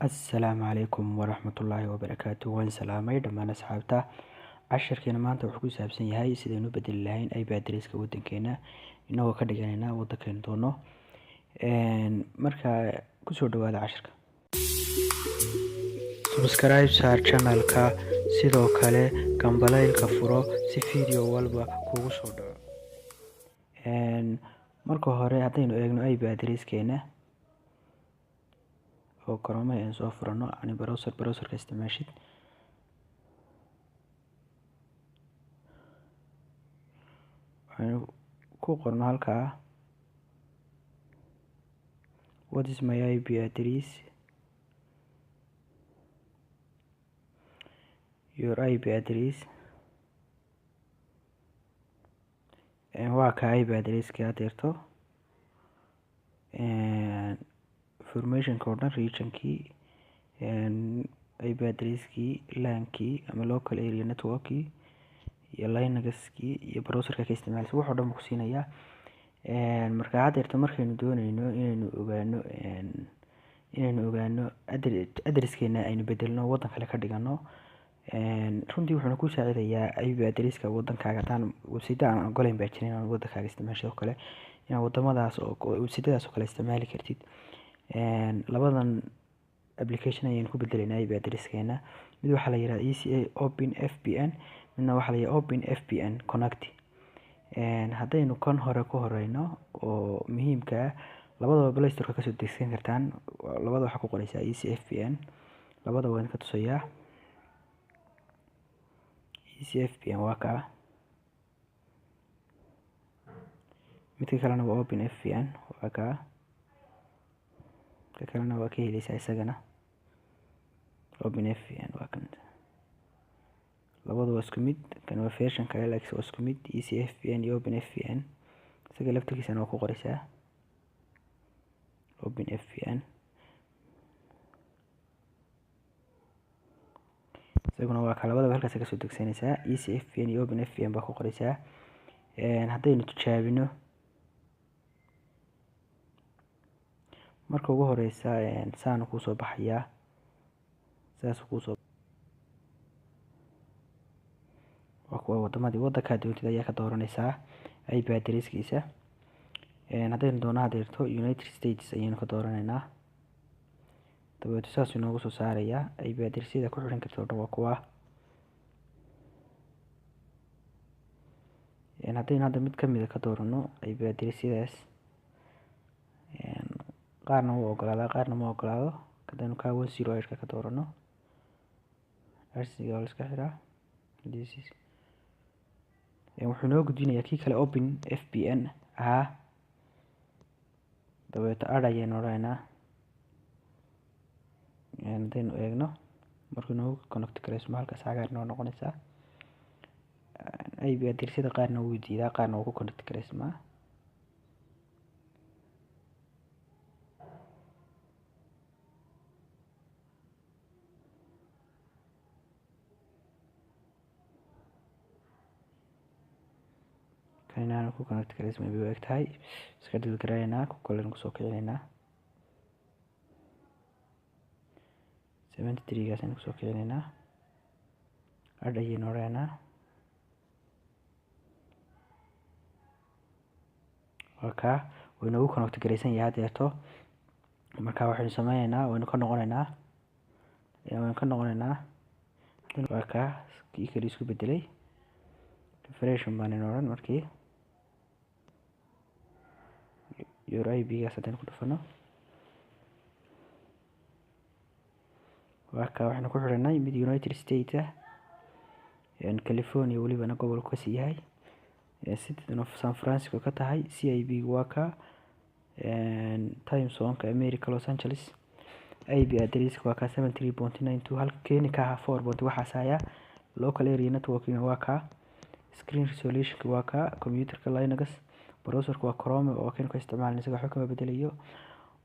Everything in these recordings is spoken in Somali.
Assalaamu calaykum waraxmatullaahi wabarakaatuh. Waan salaamay dhammaan asxaabta. Casharkeena maanta wuxuu ku saabsan yahay sidaynu u bedeli lahayn IP addresska waddankeena inagoo ka dhiganayna waddankeena doono. Marka kusoo dhawaada casharka. Subscribe saar channelka, sidoo kale gambaleelka furo si video walba kugu soo dhaco. Marka hore haddaynu eegno IP addresskeena oo Chrome aan soo furano ani browserka isticmaashid. Waxaan ku qorno halkaa what is my IP address, your IP address, waa ka IP addresska aad dirto informationka oo dhan, regionkii, IP addresskii, LAN-kii ama local area network-kii, iyo Linux-kii iyo browserka ka isticmaalaysa wax oo dhan ku siinayaa. Marka had dirto markaynu doonayno inaynu ogaano addresskeena aynu bedelno waddan kale ka dhigano. Runtii wuxuuna ku saacidayaa IP addresska waddankaaga haddaan website aan ogolayn baa jirin inaan waddankaaga isticmaasho kale inaan waddamadaas oo website-daas oo kale isticmaali kartid. Labadan application ayaynu ku bedelaynaa IP addresskeena. Mid waxaa la yiraahdaa ECA Open VPN, midna waxaa la yiraahdaa Open VPN Connect. Haddaynu kan hore ku horeyno oo muhiimka ah, labadaba Play Store ka soo degsan kartaan. Labada waxaa ku qoraysaa ECA VPN, labada waan ka tusayaa. ECA VPN waa ka, midka kalena waa Open VPN waa ka, ka kalena waa ka helaysaa isagana Open VPN waa kan. Labada waa isku mid, kan waa version kale laakiin waa isku mid. ECA VPN iyo Open VPN isaga laftigiisana waa ku qoraysaa Open VPN, isaguna waa ka. labadaba halkaas ka soo degsanaysaa. ECA VPN iyo Open VPN baa ku qoraysaa. Haddaynu tijaabino marka ugu horeysa saan ku soo baxayaa, saas ku soo waa kuwa waddamadii waddanka doontid ayaa ka dooranaysaa IP addresskiisa. Haddaynu doono hadeerto United States ayaynu ka dooranaynaa. dabeeto saas inoogu soo saarayaa IP addressyada ku xiran karta oo dhan waa kuwa. Haddaynu hadda mid ka mid ah ka doorano IP addressyadaas, qaarna wuu ogolaadaa qaarna ma ogolaado. haddaynu ka 108 ka doorano arsiga waa la iska xiraa. wuxuu noo gudbinayaa kii kale Open VPN ahaa. dabeeto add ayaynu odhanaynaa. haddaynu eegno markuu noogu connect gareysmo halkaas cagaar noo noqonaysaa. IP addressyada qaarna wuu diidaa qaarna wuu ku connect gareysmaa. kanina ku connect gareysmaa bay u eg tahay. iska dhil garaynaa ku kalena kusoo kicinaynaa. 73 gaas aynu kusoo kicinaynaa. add ayaynu odhanaynaa. waa ka way noogu connect gareysan yahay hadeerto. marka waxaynu sameynaynaa waynu ka noqonaynaa waa ka kii kale isku bedelay. refresh baan odhan markii your IP gaas haddaynu ku dhufano waa ka waxaynu ku xiranay mid United States ah, California welibana gobolku kasii yahay, Citizen of San Francisco ka tahay. CIB waa ka, time zone-ka America Los Angeles. IP addresska waa ka 73.92 halka Kenya ka ah 4. waxaas ayaa local area networking waa ka, screen resolution waa ka, computerka Linux, browserka waa Chrome oo kan ka isticmaalnay isaga waxba kama bedelayo.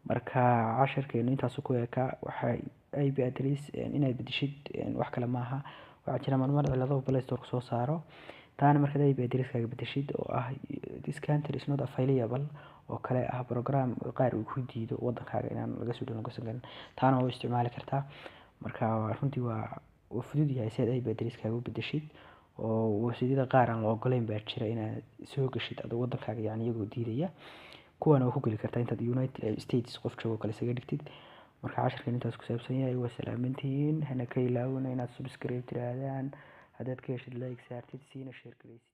marka casharkeenu intaas ku eeka. waxa IP address inaad bedeshid wax kale maaha. waxaa jira marmar cilado Play Store soo saaro taana markaad IP addresskaaga bedeshid oo ah this country is not available oo kale ah program qaar uu ku diido wadankaaga inaan laga soo downloadsan karin, taana waa u isticmaali kartaa. Marka runtii waa fudud yahay si aad IP addresskaaga u bedeshid, oo website-yada qaar aan la ogoleyn baa jira inaad soo gashid adoo wadankaaga yacni iyagoo diidaya. kuwana waa ku geli kartaa intaad United States qof joogo kale isaga dhigtid. Marka casharkan intaas ku saabsan yahay. waa salaamantihiin, hana ka ilaawina inaad subscribe tirahdaan, haddaad ka heshid like saartid, siina share gareysid.